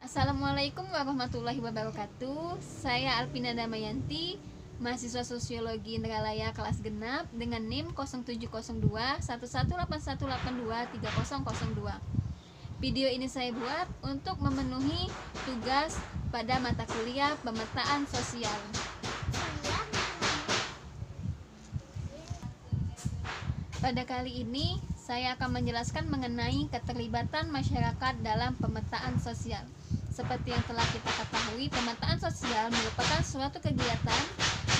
Assalamualaikum warahmatullahi wabarakatuh. Saya Alpina Damayanti, mahasiswa Sosiologi Indralaya kelas genap dengan NIM 0702 1181823002. Video ini saya buat untuk memenuhi tugas pada mata kuliah pemetaan sosial. Pada kali ini saya akan menjelaskan mengenai keterlibatan masyarakat dalam pemetaan sosial. Seperti yang telah kita ketahui, pemetaan sosial merupakan suatu kegiatan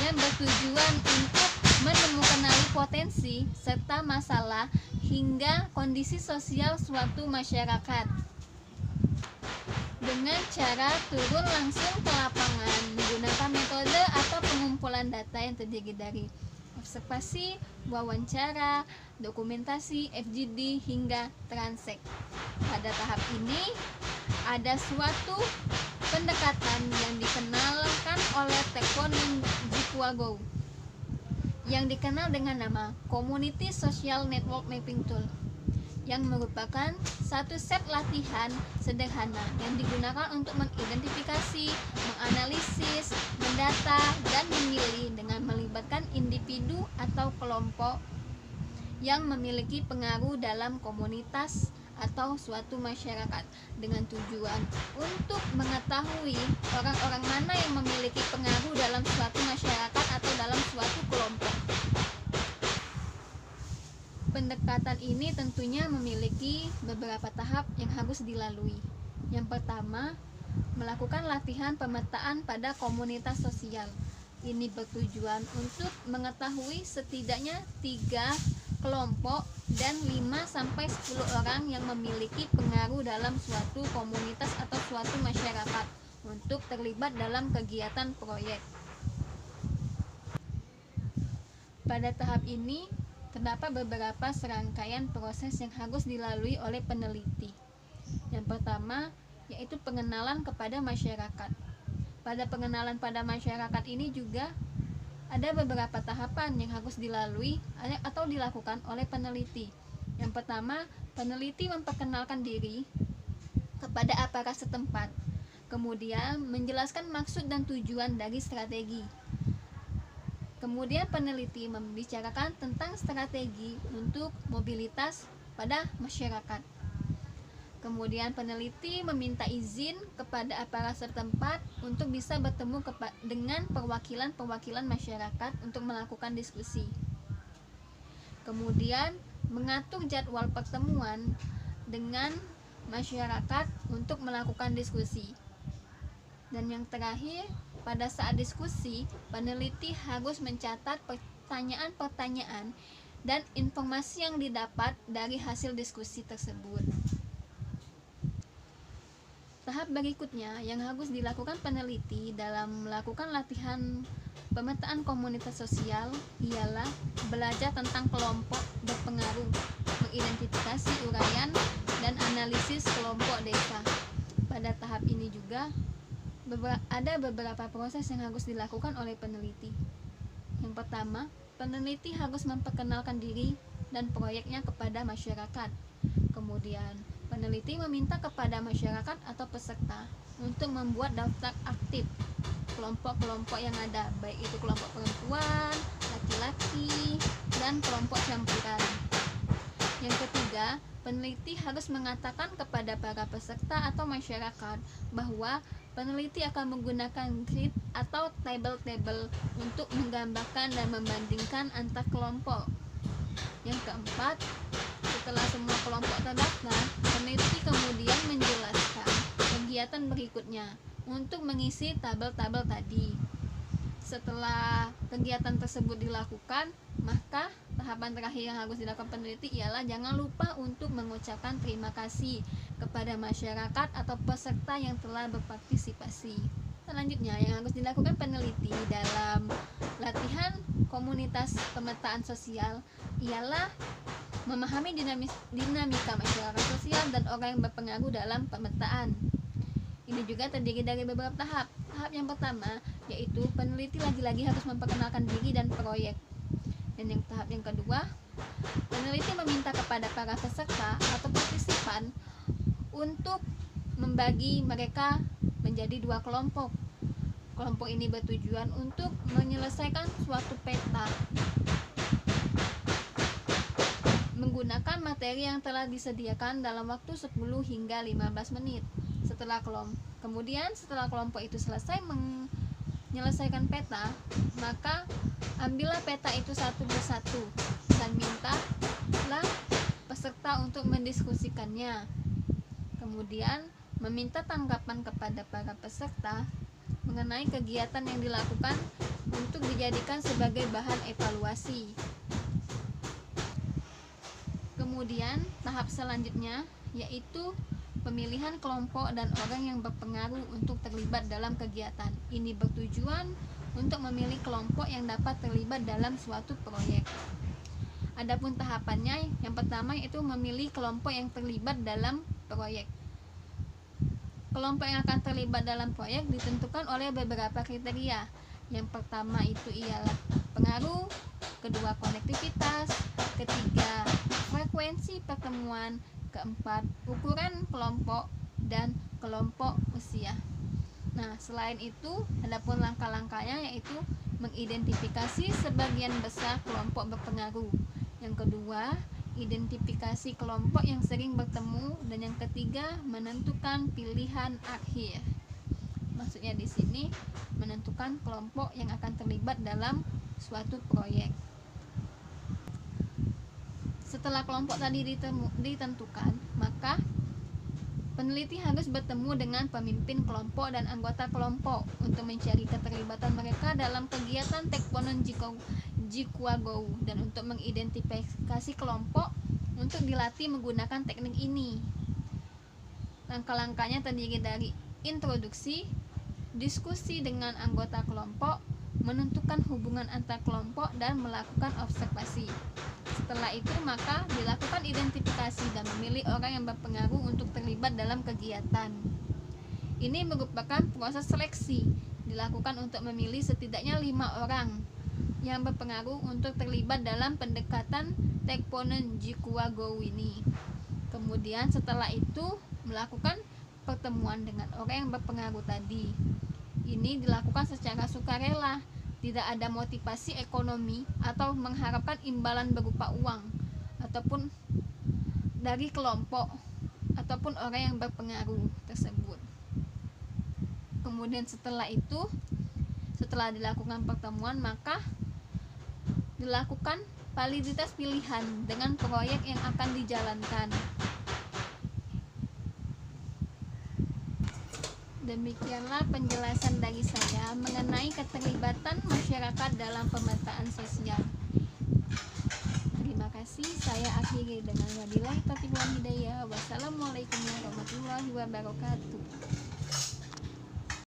yang bertujuan untuk menemukan potensi serta masalah hingga kondisi sosial suatu masyarakat dengan cara turun langsung ke lapangan menggunakan metode atau pengumpulan data yang terdiri dari observasi, wawancara, dokumentasi, FGD, hingga transek. Pada tahap ini ada suatu pendekatan yang dikenalkan oleh Tekon Jikwago yang dikenal dengan nama Community Social Network Mapping Tool, yang merupakan satu set latihan sederhana yang digunakan untuk mengidentifikasi, menganalisis, mendata, dan memilih dengan melibatkan individu atau kelompok yang memiliki pengaruh dalam komunitas atau suatu masyarakat dengan tujuan untuk mengetahui orang-orang mana yang memiliki pengaruh dalam suatu masyarakat atau dalam suatu kelompok. Pendekatan ini tentunya memiliki beberapa tahap yang harus dilalui. Yang pertama, melakukan latihan pemetaan pada komunitas sosial. Ini bertujuan untuk mengetahui setidaknya 3 kelompok dan 5-10 orang yang memiliki pengaruh dalam suatu komunitas atau suatu masyarakat untuk terlibat dalam kegiatan proyek. Pada tahap ini terdapat beberapa serangkaian proses yang harus dilalui oleh peneliti. Yang pertama yaitu pengenalan kepada masyarakat. Pada pengenalan pada masyarakat ini juga ada beberapa tahapan yang harus dilalui atau dilakukan oleh peneliti. Yang pertama, peneliti memperkenalkan diri kepada aparat setempat, kemudian menjelaskan maksud dan tujuan dari strategi. Kemudian peneliti membicarakan tentang strategi untuk mobilitas pada masyarakat. Kemudian peneliti meminta izin kepada aparat setempat untuk bisa bertemu dengan perwakilan-perwakilan masyarakat untuk melakukan diskusi. Kemudian mengatur jadwal pertemuan dengan masyarakat untuk melakukan diskusi. Dan yang terakhir, pada saat diskusi, peneliti harus mencatat pertanyaan-pertanyaan dan informasi yang didapat dari hasil diskusi tersebut. Tahap berikutnya yang harus dilakukan peneliti dalam melakukan latihan pemetaan komunitas sosial ialah belajar tentang kelompok berpengaruh, mengidentifikasi uraian dan analisis kelompok desa. Pada tahap ini juga ada beberapa proses yang harus dilakukan oleh peneliti. Yang pertama, peneliti harus memperkenalkan diri dan proyeknya kepada masyarakat. Kemudian peneliti meminta kepada masyarakat atau peserta untuk membuat daftar aktif kelompok-kelompok yang ada, baik itu kelompok perempuan, laki-laki, dan kelompok campuran. Yang ketiga, peneliti harus mengatakan kepada para peserta atau masyarakat bahwa peneliti akan menggunakan grid atau tabel-tabel untuk menggambarkan dan membandingkan antar kelompok. Yang keempat, setelah semua kelompok terdaftar, peneliti kemudian menjelaskan kegiatan berikutnya untuk mengisi tabel-tabel tadi. Setelah kegiatan tersebut dilakukan, maka tahapan terakhir yang harus dilakukan peneliti ialah jangan lupa untuk mengucapkan terima kasih kepada masyarakat atau peserta yang telah berpartisipasi. Selanjutnya, yang harus dilakukan peneliti dalam latihan komunitas pemetaan sosial ialah memahami dinamika masyarakat sosial dan orang yang berpengaruh dalam pemetaan. Ini juga terdiri dari beberapa tahap. Tahap yang pertama yaitu peneliti lagi-lagi harus memperkenalkan diri dan proyek. Dan yang tahap yang kedua, peneliti meminta kepada para peserta atau partisipan untuk membagi mereka menjadi dua kelompok. Kelompok ini bertujuan untuk menyelesaikan suatu peta menggunakan materi yang telah disediakan dalam waktu 10 hingga 15 menit. Kemudian setelah kelompok itu selesai menyelesaikan peta, maka ambillah peta itu satu persatu dan mintalah peserta untuk mendiskusikannya. Kemudian meminta tanggapan kepada para peserta mengenai kegiatan yang dilakukan untuk dijadikan sebagai bahan evaluasi. Kemudian tahap selanjutnya yaitu pemilihan kelompok dan orang yang berpengaruh untuk terlibat dalam kegiatan. Ini bertujuan untuk memilih kelompok yang dapat terlibat dalam suatu proyek. Adapun tahapannya, yang pertama yaitu memilih kelompok yang terlibat dalam proyek. Kelompok yang akan terlibat dalam proyek ditentukan oleh beberapa kriteria. Yang pertama itu ialah pengaruh, kedua konektivitas, ketiga frekuensi pertemuan, keempat ukuran kelompok, dan kelompok usia. Nah, selain itu, adapun langkah-langkahnya yaitu mengidentifikasi sebagian besar kelompok berpengaruh. Yang kedua, identifikasi kelompok yang sering bertemu, dan yang ketiga, menentukan pilihan akhir. Maksudnya di sini menentukan kelompok yang akan terlibat dalam suatu proyek. Setelah kelompok tadi ditentukan, maka peneliti harus bertemu dengan pemimpin kelompok dan anggota kelompok untuk mencari keterlibatan mereka dalam kegiatan Tekponon Jikuagou dan untuk mengidentifikasi kelompok untuk dilatih menggunakan teknik ini. Langkah-langkahnya terdiri dari introduksi, diskusi dengan anggota kelompok, menentukan hubungan antar kelompok, dan melakukan observasi. Setelah itu maka dilakukan identifikasi dan memilih orang yang berpengaruh untuk terlibat dalam kegiatan. Ini merupakan proses seleksi dilakukan untuk memilih setidaknya 5 orang yang berpengaruh untuk terlibat dalam pendekatan Tekponon Jikuagou ini. Kemudian setelah itu melakukan pertemuan dengan orang yang berpengaruh tadi. Ini dilakukan secara sukarela, tidak ada motivasi ekonomi atau mengharapkan imbalan berupa uang ataupun dari kelompok ataupun orang yang berpengaruh tersebut. Kemudian setelah dilakukan pertemuan, maka dilakukan validitas pilihan dengan proyek yang akan dijalankan. Demikianlah penjelasan dari saya mengenai keterlibatan masyarakat dalam pemetaan sosial. Terima kasih, saya akhiri dengan wabillahi taufiq wal hidayah. Wassalamualaikum warahmatullahi wabarakatuh.